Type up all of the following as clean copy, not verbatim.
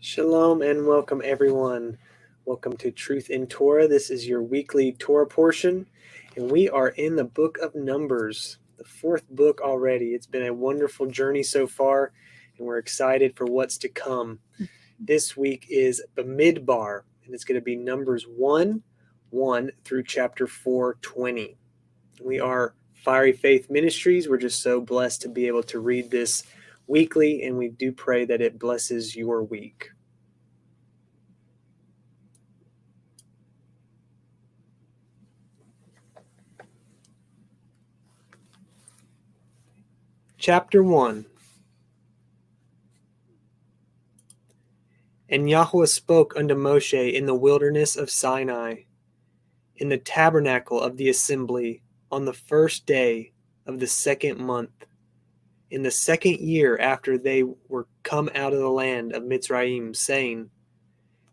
Shalom and welcome everyone. Welcome to Truth in Torah. This is your weekly Torah portion, and we are in the book of Numbers, the fourth book already. It's been a wonderful journey so far, and we're excited for what's to come. This week is Bemidbar, and it's going to be Numbers 1:1 through chapter 4:20. We are Fiery Faith Ministries. We're just so blessed to be able to read this weekly, and we do pray that it blesses your week. Chapter 1. And Yahweh spoke unto Moshe in the wilderness of Sinai, in the tabernacle of the assembly, on the first day of the second month, in the second year after they were come out of the land of Mitzrayim, saying,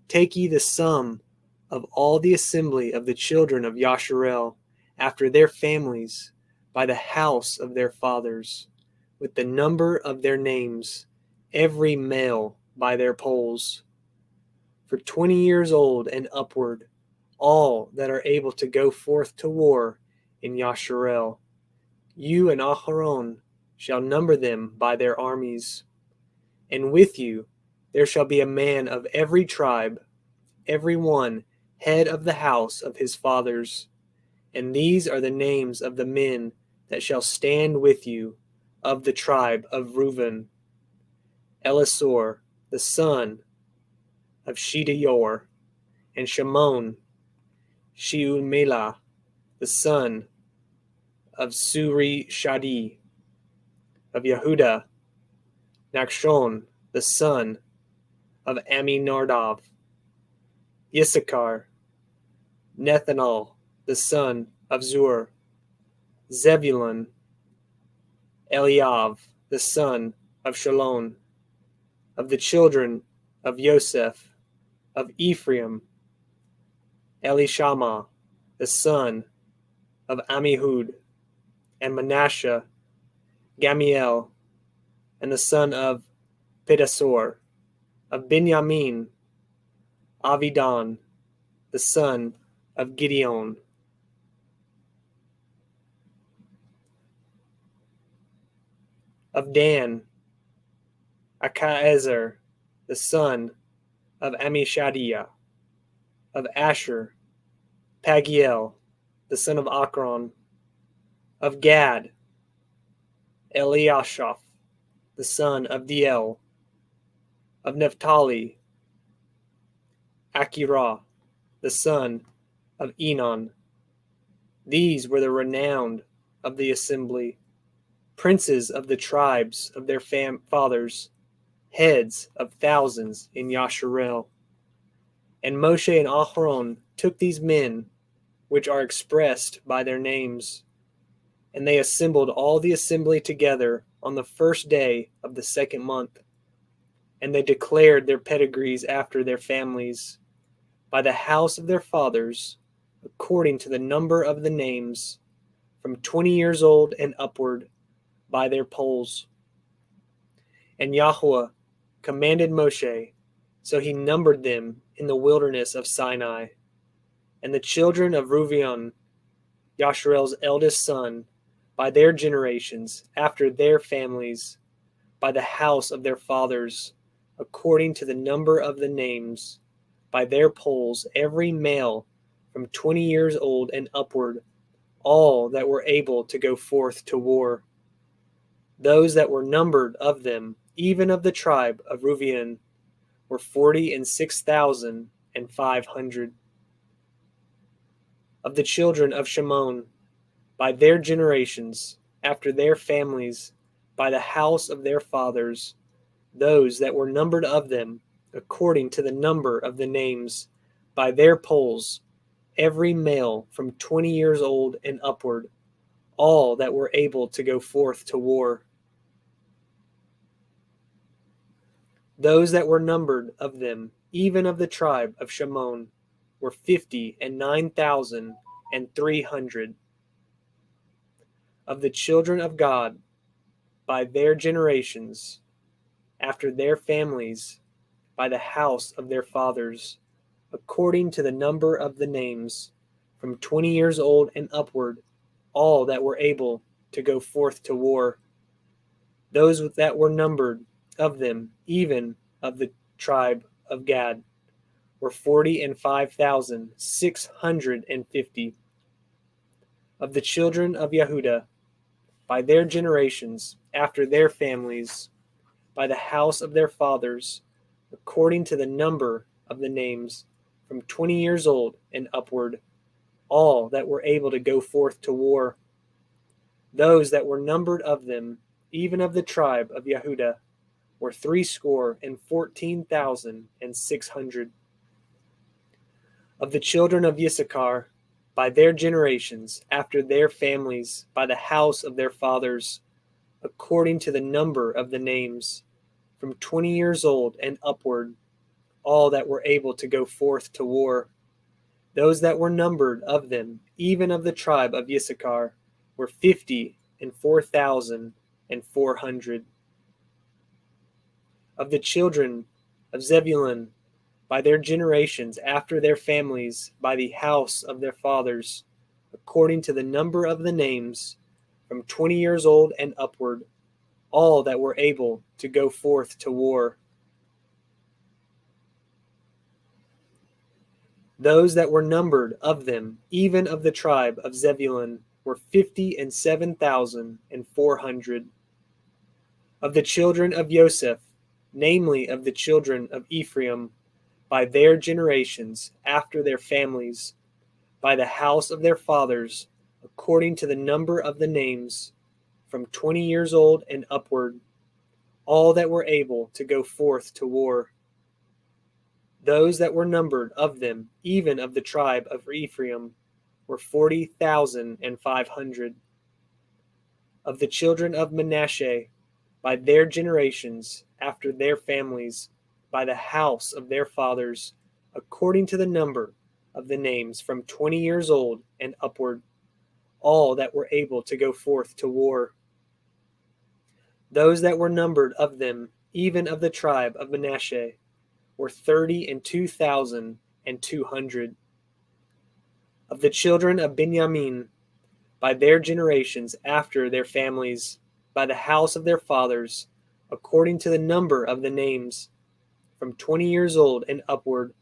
Take ye the sum of all the assembly of the children of Yasharel, after their families, by the house of their fathers, with the number of their names, every male by their polls, for 20 years old and upward, all that are able to go forth to war in Yasharel. You and Aharon shall number them by their armies. And with you there shall be a man of every tribe, every one head of the house of his fathers. And these are the names of the men that shall stand with you of the tribe of Reuben: Elisur, the son of Shedeyor, and Shimon, Sheumelah, the son of Suri Shadi, of Yehuda, Nachshon, the son of Aminadav, Issachar, Nethanel, the son of Zur, Zebulun, Eliav, the son of Shalom, of the children of Joseph, of Ephraim, Elishama, the son of Amihud, and Manasseh, Gamiel, and the son of Pedasor, of Benjamin, Avidan, the son of Gideon, of Dan, Achiezer, the son of Amishadiah, of Asher, Pagiel, the son of Akron, of Gad, Eliashaph, the son of Diel, of Naphtali, Achirah, the son of Enon. These were the renowned of the assembly, princes of the tribes of their fathers, heads of thousands in Yasharel. And Moshe and Aharon took these men, which are expressed by their names, and they assembled all the assembly together on the first day of the second month. And they declared their pedigrees after their families, by the house of their fathers, according to the number of the names, from 20 years old and upward, by their polls. And Yahweh commanded Moshe, so he numbered them in the wilderness of Sinai. And the children of Reuven, Yasharel's eldest son, by their generations, after their families, by the house of their fathers, according to the number of the names, by their polls, every male from 20 years old and upward, all that were able to go forth to war. Those that were numbered of them, even of the tribe of Reuven, were 46,500. Of the children of Shimon, by their generations, after their families, by the house of their fathers, those that were numbered of them, according to the number of the names, by their polls, every male from 20 years old and upward, all that were able to go forth to war. Those that were numbered of them, even of the tribe of Shimon, were 59,300. Of the children of God, by their generations, after their families, by the house of their fathers, according to the number of the names, from 20 years old and upward, all that were able to go forth to war. Those that were numbered of them, even of the tribe of Gad, were 45,650. Of the children of Yehudah, by their generations, after their families, by the house of their fathers, according to the number of the names, from 20 years old and upward, all that were able to go forth to war. Those that were numbered of them, even of the tribe of Yehudah, were 314,600. Of the children of Issachar, by their generations, after their families, by the house of their fathers, according to the number of the names, from 20 years old and upward, all that were able to go forth to war. Those that were numbered of them, even of the tribe of Issachar, were 54,400. Of the children of Zebulun, by their generations, after their families, by the house of their fathers, according to the number of the names, from 20 years old and upward, all that were able to go forth to war. Those that were numbered of them, even of the tribe of Zebulun, were 57,400. Of the children of Joseph, namely of the children of Ephraim, by their generations, after their families, by the house of their fathers, according to the number of the names, from 20 years old and upward, all that were able to go forth to war. Those that were numbered of them, even of the tribe of Ephraim, were 40,500. Of the children of Manasseh, by their generations, after their families, by the house of their fathers, according to the number of the names, from 20 years old and upward, all that were able to go forth to war. Those that were numbered of them, even of the tribe of Manasseh, were 32,200. Of the children of Benjamin, by their generations, after their families, by the house of their fathers, according to the number of the names, from 20 years old and upward,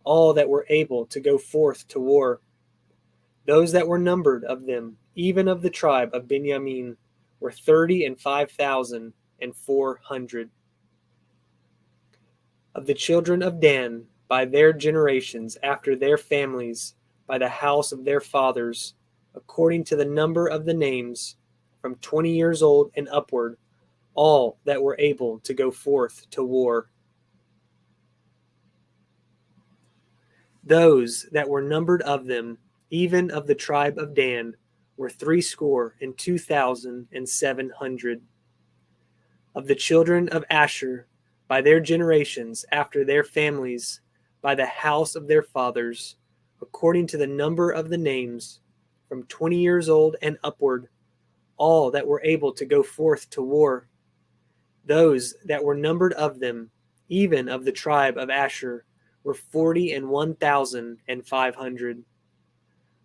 all that were able to go forth to war. Those that were numbered of them, even of the tribe of Benjamin, were 35,400. Of the children of Dan, by their generations, after their families, by the house of their fathers, according to the number of the names, from 20 years old and upward, all that were able to go forth to war. Those that were numbered of them, even of the tribe of Dan, were 62,700. Of the children of Asher, by their generations, after their families, by the house of their fathers, according to the number of the names, from 20 years old and upward, all that were able to go forth to war. Those that were numbered of them, even of the tribe of Asher, were 41,500.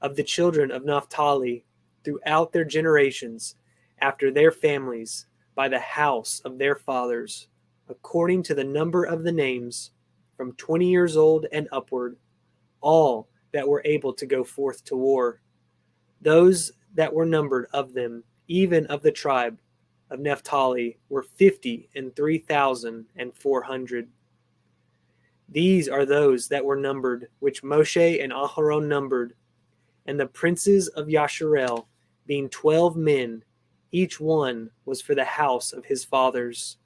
Of the children of Naphtali, throughout their generations, after their families, by the house of their fathers, according to the number of the names, from 20 years old and upward, all that were able to go forth to war. Those that were numbered of them, even of the tribe of Naphtali, were 53,400. These are those that were numbered, which Moshe and Aharon numbered, and the princes of Yasharel, being 12 men, each one was for the house of his fathers.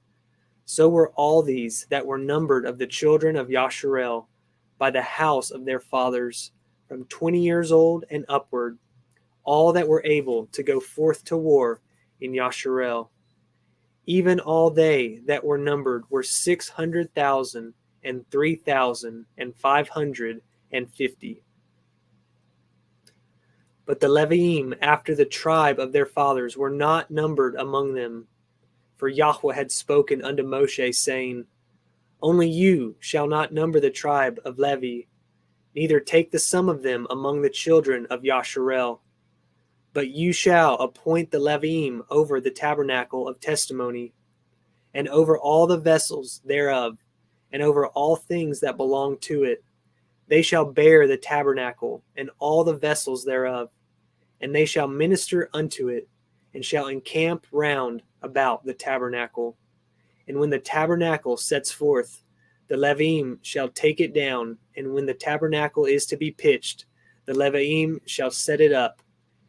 So were all these that were numbered of the children of Yasharel, by the house of their fathers, from 20 years old and upward, all that were able to go forth to war in Yasharel. Even all they that were numbered were 600,003,550. But the Leviim, after the tribe of their fathers, were not numbered among them. For Yahweh had spoken unto Moshe, saying, Only you shall not number the tribe of Levi, neither take the sum of them among the children of Yasharel. But you shall appoint the Leviim over the tabernacle of testimony, and over all the vessels thereof, and over all things that belong to it. They shall bear the tabernacle, and all the vessels thereof, and they shall minister unto it, and shall encamp round about the tabernacle. And when the tabernacle sets forth, the Leviim shall take it down, and when the tabernacle is to be pitched, the Leviim shall set it up,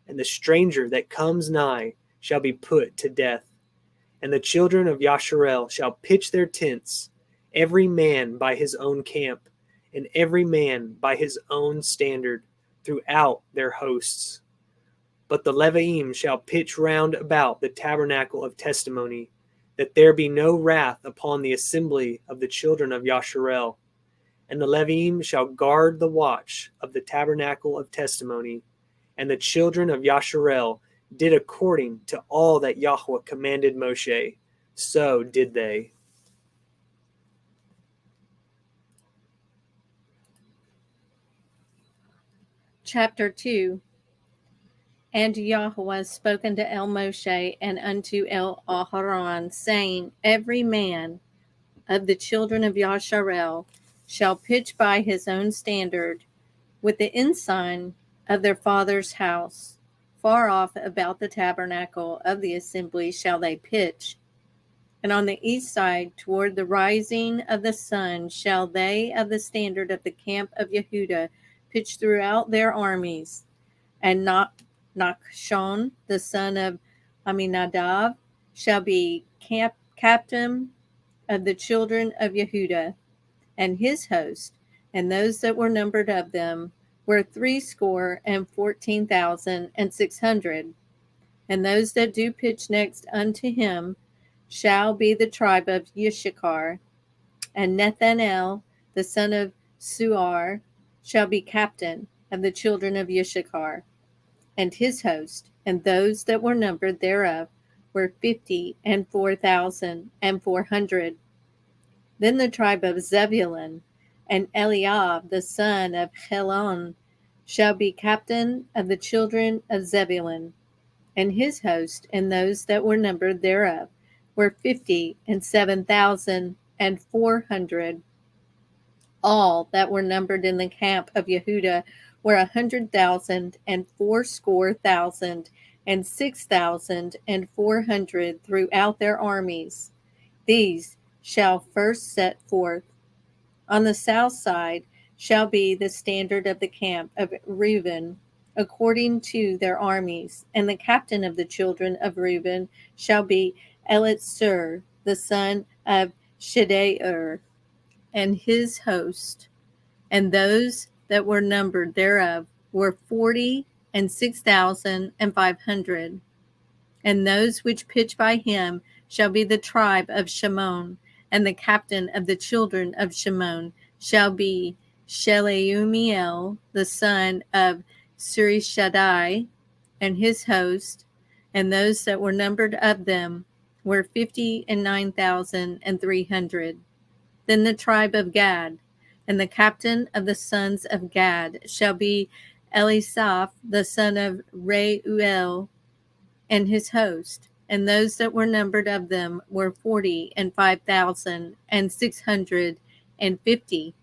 and the stranger that comes nigh shall be put to death. And the children of Yasharel shall pitch their tents, every man by his own camp, and every man by his own standard, throughout their hosts. But the Leviim shall pitch round about the tabernacle of testimony, that there be no wrath upon the assembly of the children of Yasharel. And the Leviim shall guard the watch of the tabernacle of testimony. And the children of Yasharel did according to all that Yahweh commanded Moshe. So did they. Chapter 2. And Yahweh spoke unto El Moshe and unto El Aharon, saying, Every man of the children of Yasharel shall pitch by his own standard, with the ensign of their father's house. Far off about the tabernacle of the assembly shall they pitch. And on the east side, toward the rising of the sun, shall they of the standard of the camp of Yehudah pitch throughout their armies. And Nachshon, the son of Aminadab, shall be captain of the children of Yehudah, and his host, and those that were numbered of them were 314,600. And those that do pitch next unto him shall be the tribe of Yishakar. And Nethanel, the son of Suar, shall be captain of the children of Yishakar, and his host, and those that were numbered thereof were 54,400. Then the tribe of Zebulun, and Eliab, the son of Helon, shall be captain of the children of Zebulun, and his host, and those that were numbered thereof were 57,400. All that were numbered in the camp of Yehudah were 100,000 and 80,000 and 6,400 throughout their armies. These shall first set forth. On the south side shall be the standard of the camp of Reuben, according to their armies, and the captain of the children of Reuben shall be Elitzur, the son of Shedeur, and his host, and those that were numbered thereof were 46,500. And those which pitch by him shall be the tribe of Shimon, and the captain of the children of Shimon shall be Sheleumiel, the son of Surishadai, and his host, and those that were numbered of them were 59,300. Then the tribe of Gad, and the captain of the sons of Gad shall be Elisaph, the son of Reuel, and his host, and those that were numbered of them were 45,650.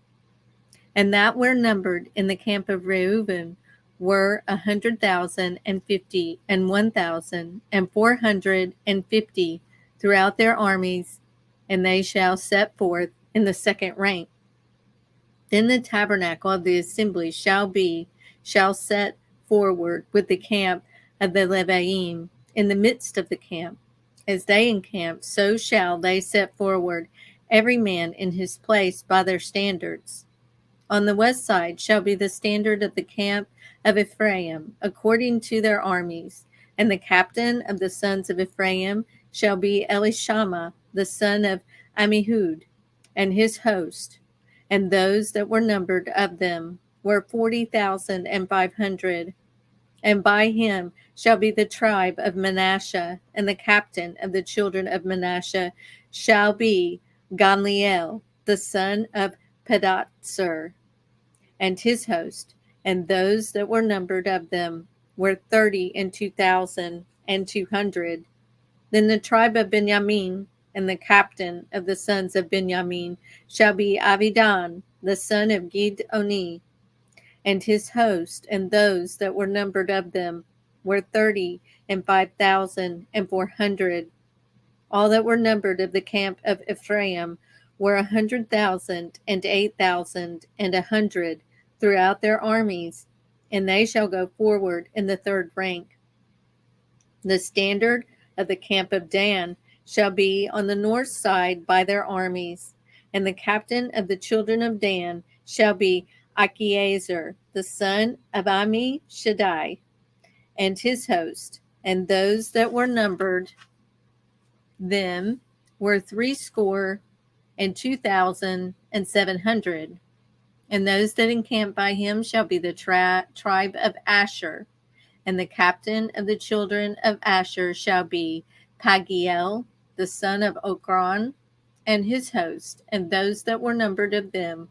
And that were numbered in the camp of Reuben were 100,050 and 1,450 throughout their armies, and they shall set forth in the second rank. Then the tabernacle of the assembly shall set forward with the camp of the Leviim in the midst of the camp. As they encamp, so shall they set forward, every man in his place by their standards. On the west side shall be the standard of the camp of Ephraim, according to their armies, and the captain of the sons of Ephraim shall be Elishama, the son of Ammihud, and his host, and those that were numbered of them were 40,500. And by him shall be the tribe of Manasseh, and the captain of the children of Manasseh shall be Gamliel, the son of Pedatsur, and his host, and those that were numbered of them were 32,200. Then the tribe of Benjamin, and the captain of the sons of Benjamin shall be Abidan, the son of Gidoni, and his host, and those that were numbered of them were 35,400. All that were numbered of the camp of Ephraim were 100,000 and 8,100 throughout their armies, and they shall go forward in the third rank. The standard of the camp of Dan shall be on the north side by their armies, and the captain of the children of Dan shall be Achiezer, the son of Ammishaddai, and his host, and those that were numbered them were 62,700. And those that encamp by him shall be the tribe of Asher, and the captain of the children of Asher shall be Pagiel, the son of Okran, and his host, and those that were numbered of them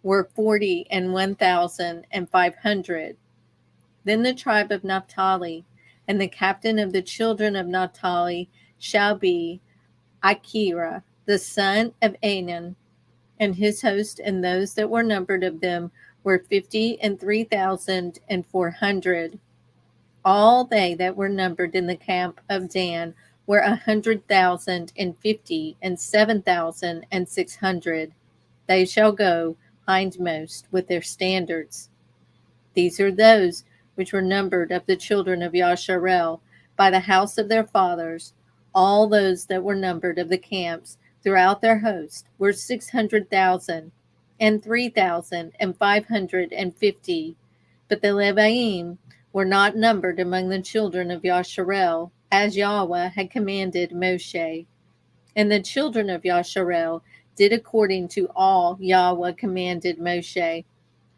were 41,500. Then the tribe of Naphtali, and the captain of the children of Naphtali shall be Akira, the son of Anan, and his host, and those that were numbered of them were 53,400. All they that were numbered in the camp of Dan were 100,050 and 7,600. They shall go hindmost with their standards. These are those which were numbered of the children of Yasharel by the house of their fathers. All those that were numbered of the camps throughout their host were 600,000 and 3,550. But the Leviim were not numbered among the children of Yasharel, as Yahweh had commanded Moshe. And the children of Yasharel did according to all Yahweh commanded Moshe.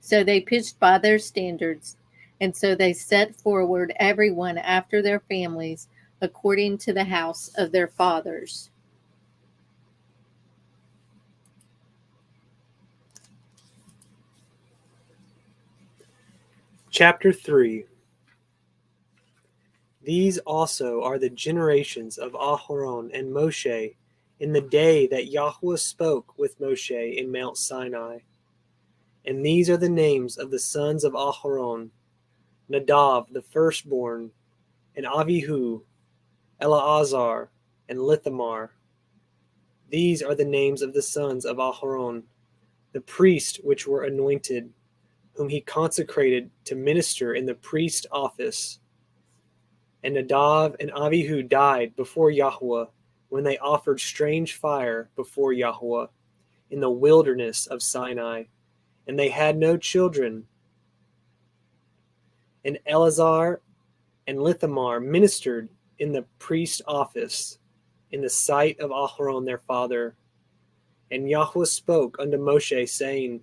So they pitched by their standards, and so they set forward everyone after their families, according to the house of their fathers. Chapter 3. These also are the generations of Aharon and Moshe in the day that Yahweh spoke with Moshe in Mount Sinai. And these are the names of the sons of Aharon: Nadav the firstborn, and Avihu, Eleazar, and Lithamar. These are the names of the sons of Aharon, the priests which were anointed, whom he consecrated to minister in the priest office. And Nadav and Avihu died before Yahweh when they offered strange fire before Yahweh in the wilderness of Sinai, and they had no children. And Eleazar and Lithamar ministered in the priest office in the sight of Aharon their father. And Yahweh spoke unto Moshe, saying,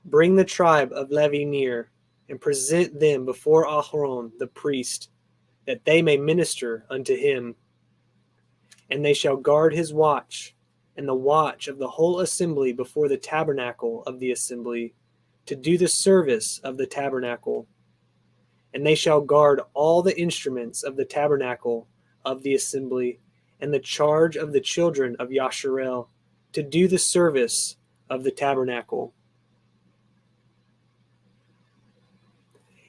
Bring the tribe of Levi near, and present them before Aharon the priest, that they may minister unto him. And they shall guard his watch, and the watch of the whole assembly before the tabernacle of the assembly, to do the service of the tabernacle. And they shall guard all the instruments of the tabernacle of the assembly, and the charge of the children of Yasharel, to do the service of the tabernacle.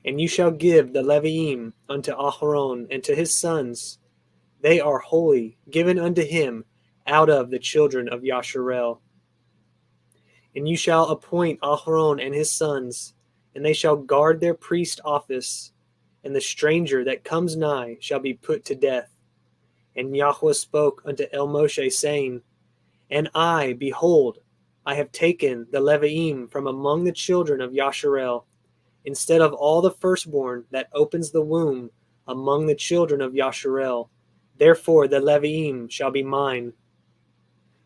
And you shall give the Leviim unto Aharon and to his sons. They are holy, given unto him out of the children of Yasharel. And you shall appoint Aharon and his sons, and they shall guard their priest office, and the stranger that comes nigh shall be put to death. And Yahweh spoke unto Moshe, saying, And I, behold, I have taken the Leviim from among the children of Yasharel, instead of all the firstborn that opens the womb among the children of Yasharel. Therefore the Leviim shall be mine,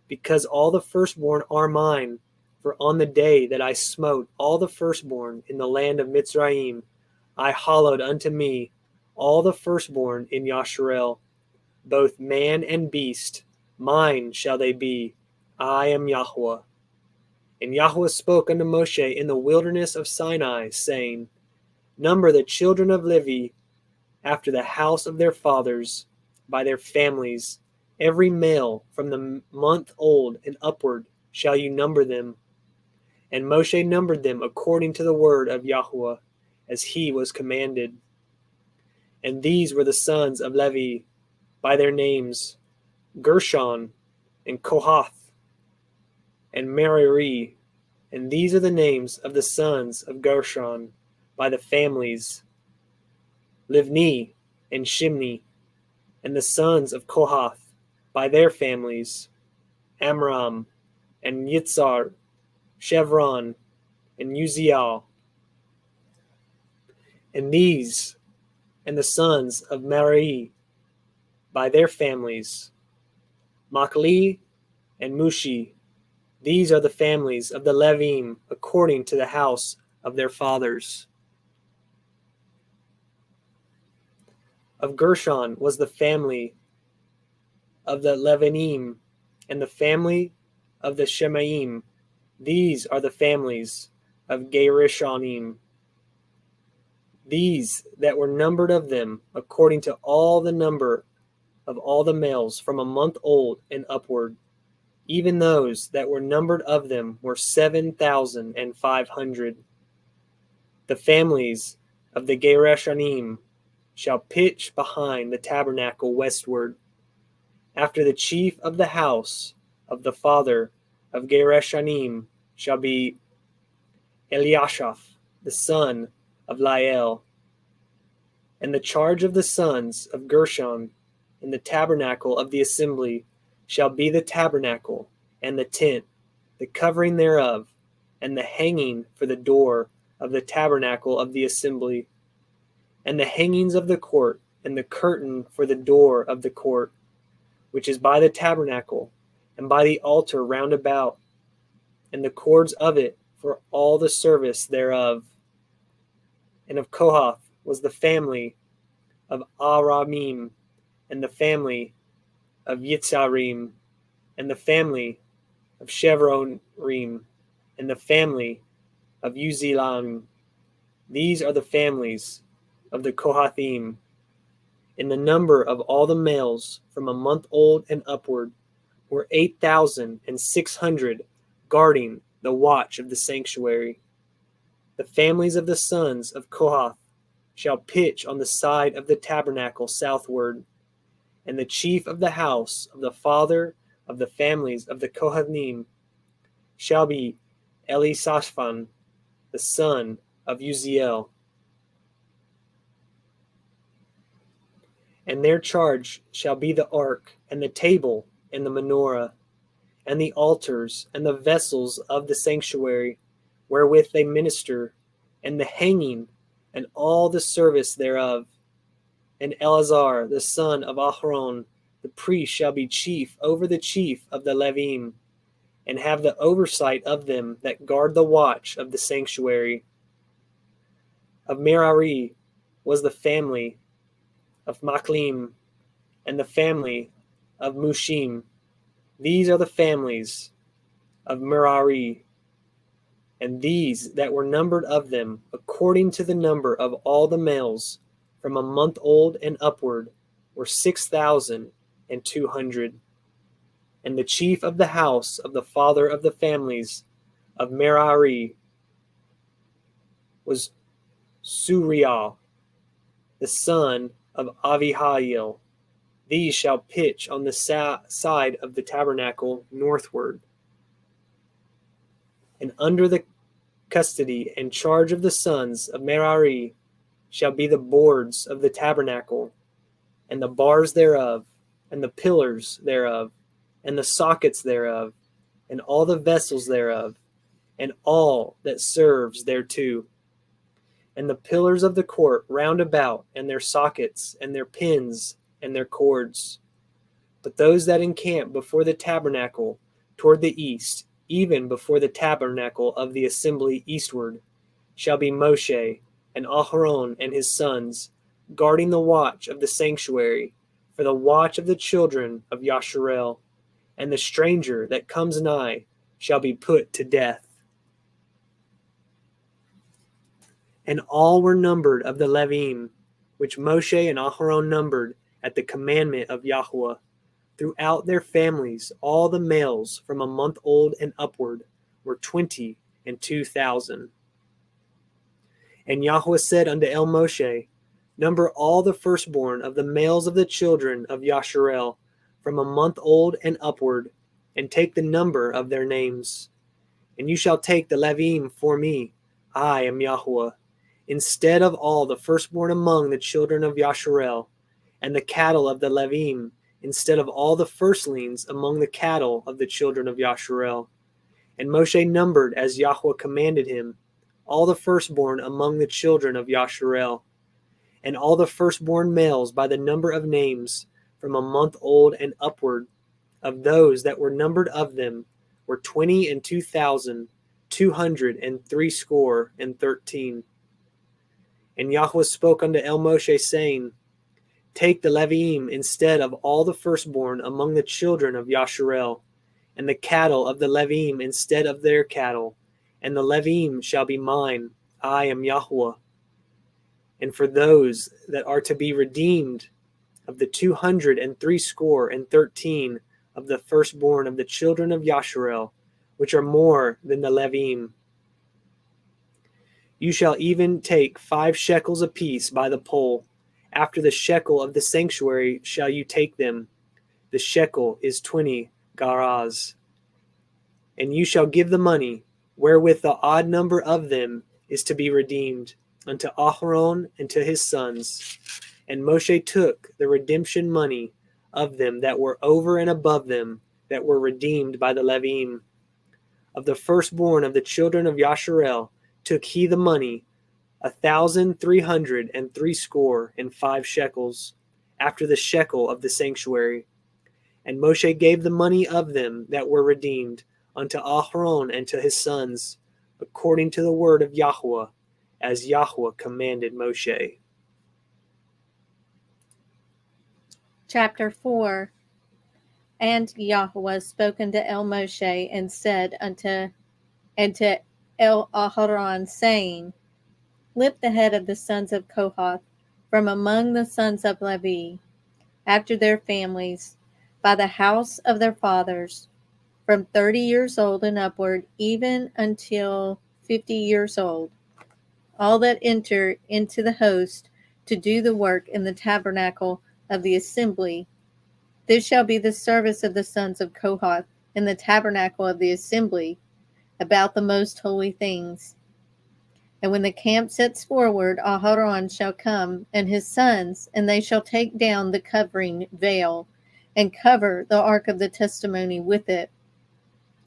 because all the firstborn are mine. For on the day that I smote all the firstborn in the land of Mitzrayim, I hallowed unto me all the firstborn in Yasharel, both man and beast. Mine shall they be. I am Yahweh. And Yahweh spoke unto Moshe in the wilderness of Sinai, saying, Number the children of Levi after the house of their fathers, by their families, every male from the month old and upward shall you number them. And Moshe numbered them according to the word of Yahweh, as he was commanded. And these were the sons of Levi, by their names, Gershon, and Kohath, and Merari. And these are the names of the sons of Gershon, by the families, Livni and Shimni. And the sons of Kohath, by their families, Amram, and Yitzhar, Chevron, and Uziel. And these, and the sons of Merari, by their families, Machli and Mushi. These are the families of the Levim, according to the house of their fathers. Of Gershon was the family of the Levanim, and the family of the Shemaim. These are the families of Gerishonim. These that were numbered of them, according to all the number of all the males from a month old and upward, even those that were numbered of them were 7,500. The families of the Gerishonim shall pitch behind the tabernacle westward, after the chief of the house of the father of Gerishonim shall be Eliashaph, the son of Lael. And the charge of the sons of Gershon in the tabernacle of the assembly shall be the tabernacle, and the tent, the covering thereof, and the hanging for the door of the tabernacle of the assembly, and the hangings of the court, and the curtain for the door of the court, which is by the tabernacle, and by the altar round about, and the cords of it for all the service thereof. And of Kohath was the family of Aramim, and the family of Yitzarim, and the family of Chevronim, and the family of Uzilam. These are the families of the Kohathim. In the number of all the males from a month old and upward were 8,600 guarding the watch of the sanctuary. The families of the sons of Kohath shall pitch on the side of the tabernacle southward, and the chief of the house of the father of the families of the Kohathim shall be Elisaphan, the son of Uziel. And their charge shall be the ark, and the table, and the menorah, and the altars, and the vessels of the sanctuary, wherewith they minister, and the hanging, and all the service thereof. And Eleazar, the son of Aharon, the priest, shall be chief over the chief of the Levim, and have the oversight of them that guard the watch of the sanctuary. Of Merari was the family of Machlim, and the family of Mushim. These are the families of Merari. And these that were numbered of them, according to the number of all the males, from a month old and upward, were 6,200. And the chief of the house of the father of the families of Merari was Suriel, the son of Avihail. These shall pitch on the side of the tabernacle northward. And under the custody and charge of the sons of Merari shall be the boards of the tabernacle, and the bars thereof, and the pillars thereof, and the sockets thereof, and all the vessels thereof, and all that serves thereto, and the pillars of the court round about, and their sockets, and their pins, and their cords. But those that encamp before the tabernacle toward the east, even before the tabernacle of the assembly eastward, shall be Moshe and Aharon and his sons, guarding the watch of the sanctuary, for the watch of the children of Yasharel, and the stranger that comes nigh shall be put to death. And all were numbered of the Levim, which Moshe and Aharon numbered at the commandment of Yahweh, throughout their families. All the males from a month old and upward were 22,000. And Yahweh said unto El Moshe, Number all the firstborn of the males of the children of Yasharel, from a month old and upward, and take the number of their names. And you shall take the Levim for me. I am Yahweh, instead of all the firstborn among the children of Yasharel, and the cattle of the Levim, instead of all the firstlings among the cattle of the children of Yasharel. And Moshe numbered as Yahweh commanded him, all the firstborn among the children of Yasharel, and all the firstborn males by the number of names, from a month old and upward, of those that were numbered of them, were 22,213. And Yahweh spoke unto El Moshe, saying, Take the Levim instead of all the firstborn among the children of Yasharel, and the cattle of the Levim instead of their cattle, and the Levim shall be mine. I am Yahweh. And for those that are to be redeemed, of the 213 of the firstborn of the children of Yasharel, which are more than the Levim, you shall even take 5 shekels apiece by the poll. After the shekel of the sanctuary shall you take them. The shekel is 20 garaz. And you shall give the money, wherewith the odd number of them is to be redeemed, unto Aharon and to his sons. And Moshe took the redemption money of them that were over and above them, that were redeemed by the Levim. Of the firstborn of the children of Yasharel took he the money, 1,365 shekels, after the shekel of the sanctuary. And Moshe gave the money of them that were redeemed unto Aharon and to his sons, according to the word of Yahweh, as Yahweh commanded Moshe. Chapter 4. And Yahweh spoke unto El Moshe, and said unto El Aharon, saying, Lift the head of the sons of Kohath from among the sons of Levi, after their families, by the house of their fathers, from 30 years old and upward, even until 50 years old, all that enter into the host to do the work in the tabernacle of the assembly. This shall be the service of the sons of Kohath in the tabernacle of the assembly, about the most holy things. And when the camp sets forward, Aharon shall come, and his sons, and they shall take down the covering veil, and cover the ark of the testimony with it,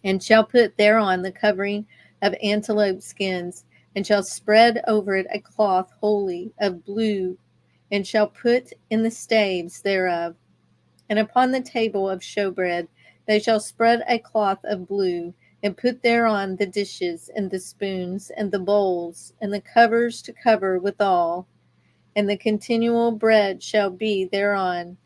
and shall put thereon the covering of antelope skins, and shall spread over it a cloth wholly of blue, and shall put in the staves thereof. And upon the table of showbread they shall spread a cloth of blue, and put thereon the dishes, and the spoons, and the bowls, and the covers to cover withal. And the continual bread shall be thereon.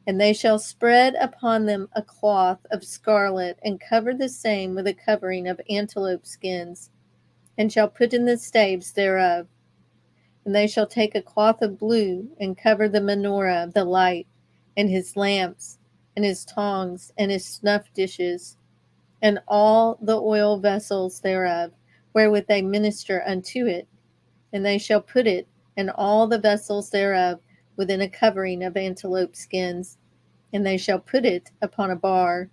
And they shall spread upon them a cloth of scarlet, and cover the same with a covering of antelope skins, and shall put in the staves thereof. And they shall take a cloth of blue, and cover the menorah of the light, and his lamps, and his tongs, and his snuff dishes, and all the oil vessels thereof, wherewith they minister unto it. And they shall put it, and all the vessels thereof, within a covering of antelope skins, and they shall put it upon a bar.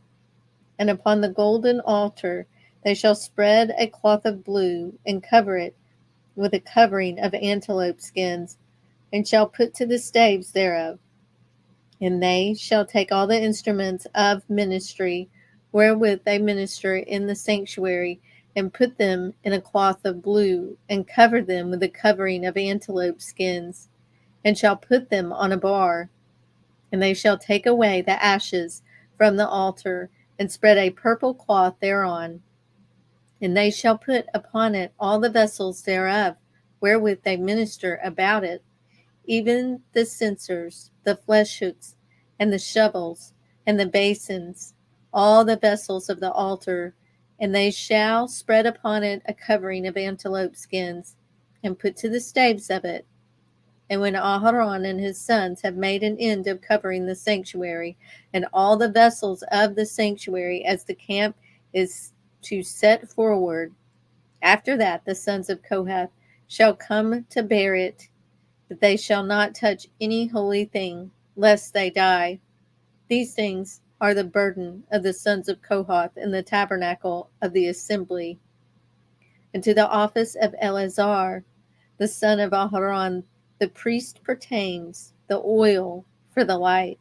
And upon the golden altar they shall spread a cloth of blue, and cover it with a covering of antelope skins, and shall put to the staves thereof. And they shall take all the instruments of ministry, wherewith they minister in the sanctuary, and put them in a cloth of blue, and cover them with a covering of antelope skins, and shall put them on a bar. And they shall take away the ashes from the altar, and spread a purple cloth thereon. And they shall put upon it all the vessels thereof, wherewith they minister about it, even the censers, the flesh hooks, and the shovels, and the basins, all the vessels of the altar. And they shall spread upon it a covering of antelope skins, and put to the staves of it. And when Aharon and his sons have made an end of covering the sanctuary and all the vessels of the sanctuary as the camp is to set forward, after that the sons of Kohath shall come to bear it, that they shall not touch any holy thing, lest they die. These things are the burden of the sons of Kohath in the tabernacle of the assembly. And to the office of Eleazar, the son of Aharon, the priest pertains the oil for the light,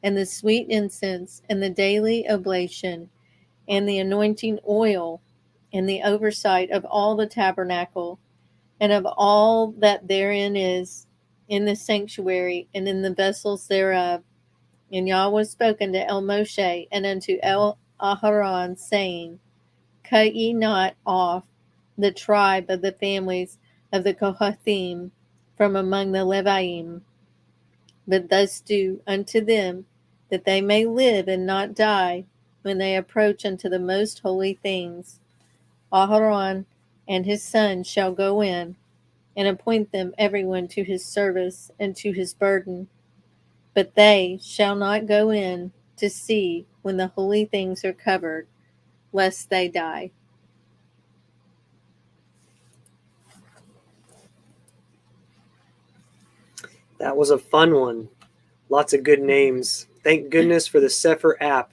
and the sweet incense, and the daily oblation, and the anointing oil, and the oversight of all the tabernacle, and of all that therein is, in the sanctuary, and in the vessels thereof. And Yahweh spoke unto Moshe and unto Aharon, saying, Cut ye not off the tribe of the families of the Kohathim from among the Leviim, but thus do unto them, that they may live and not die when they approach unto the most holy things. Aharon and his sons shall go in, and appoint them every one to his service and to his burden. But they shall not go in to see when the holy things are covered, lest they die. That was a fun one. Lots of good names. Thank goodness for the Sefer app.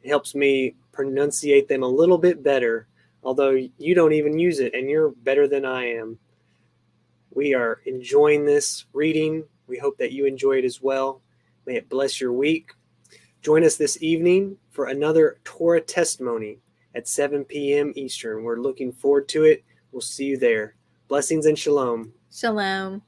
It helps me pronunciate them a little bit better, although you don't even use it, and you're better than I am. We are enjoying this reading. We hope that you enjoy it as well. May it bless your week. Join us this evening for another Torah testimony at 7 p.m. Eastern. We're looking forward to it. We'll see you there. Blessings and shalom. Shalom.